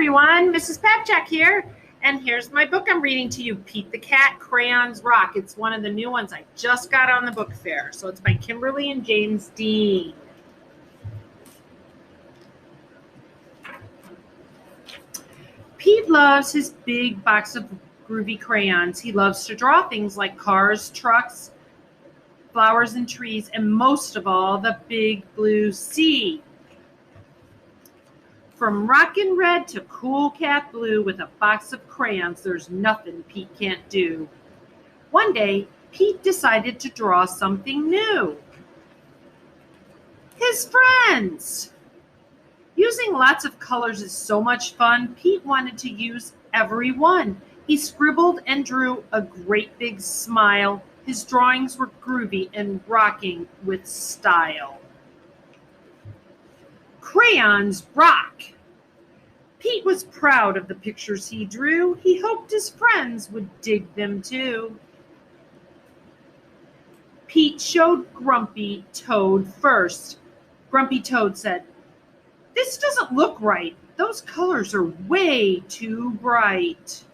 everyone, Mrs. Papciak here, and here's my book I'm reading to you, Pete the Cat, Crayons Rock. It's one of the new ones I just got on the book fair, so it's by Kimberly and James Dean. Pete loves his big box of groovy crayons. He loves to draw things like cars, trucks, flowers and trees, and most of all, the big blue sea. From rockin' red to cool cat blue with a box of crayons, there's nothing Pete can't do. One day, Pete decided to draw something new. His friends! Using lots of colors is so much fun, Pete wanted to use every one. He scribbled and drew a great big smile. His drawings were groovy and rocking with style. Crayons rock! Pete was proud of the pictures he drew. He hoped his friends would dig them too. Pete showed Grumpy Toad first. Grumpy Toad said, "This doesn't look right. Those colors are way too bright."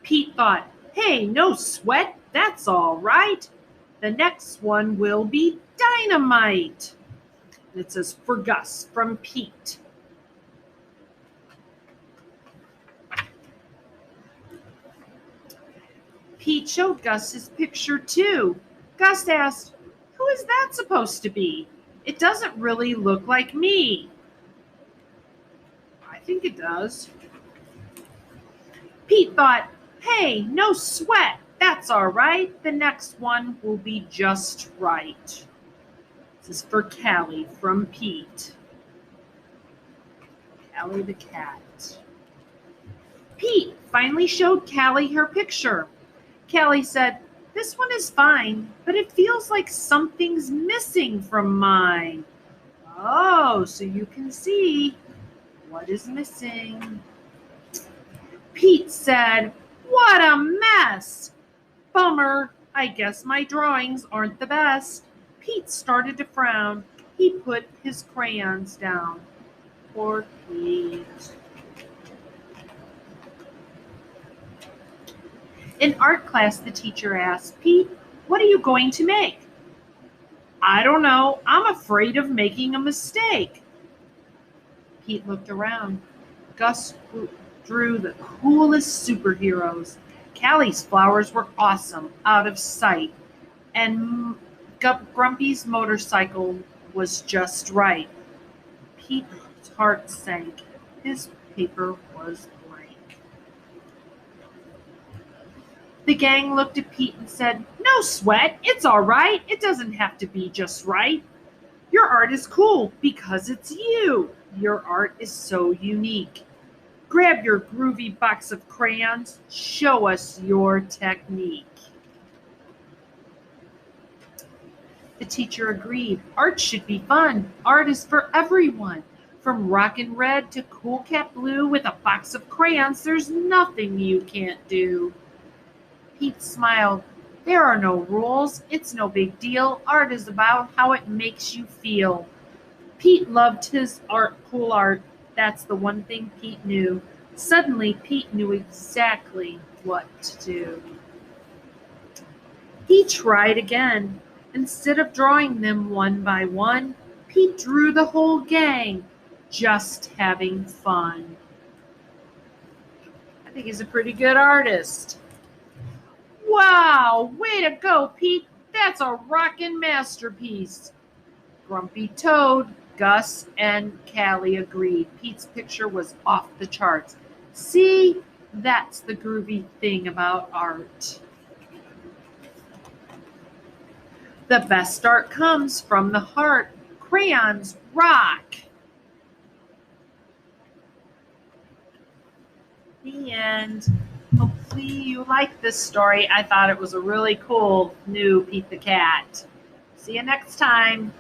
Pete thought, "Hey, no sweat. That's all right. The next one will be dynamite." It says, "For Gus, from Pete." Pete showed Gus his picture too. Gus asked, "Who is that supposed to be? It doesn't really look like me." "I think it does." Pete thought, "Hey, no sweat. That's all right. The next one will be just right." This is for Callie from Pete. Callie the cat. Pete finally showed Callie her picture. Callie said, "This one is fine, but it feels like something's missing from mine." Oh, so you can see what is missing. Pete said, "What a mess! Bummer, I guess my drawings aren't the best." Pete started to frown. He put his crayons down. Poor Pete. In art class, the teacher asked, "Pete, what are you going to make?" "I don't know. I'm afraid of making a mistake." Pete looked around. Gus drew the coolest superheroes. Callie's flowers were awesome, out of sight, and Grumpy's motorcycle was just right. Pete's heart sank. His paper was blank. The gang looked at Pete and said, "No sweat. It's all right. It doesn't have to be just right. Your art is cool because it's you. Your art is so unique. Grab your groovy box of crayons. Show us your technique." The teacher agreed. Art should be fun. Art is for everyone. From rockin' red to cool cat blue with a box of crayons, there's nothing you can't do. Pete smiled. There are no rules. It's no big deal. Art is about how it makes you feel. Pete loved his cool art. That's the one thing Pete knew. Suddenly, Pete knew exactly what to do. He tried again. Instead of drawing them one by one, Pete drew the whole gang, just having fun. I think he's a pretty good artist. Wow, way to go, Pete. That's a rockin' masterpiece. Grumpy Toad, Gus, and Callie agreed. Pete's picture was off the charts. See, that's the groovy thing about art. The best art comes from the heart. Crayons rock. The end. Hopefully you like this story. I thought it was a really cool new Pete the Cat. See you next time.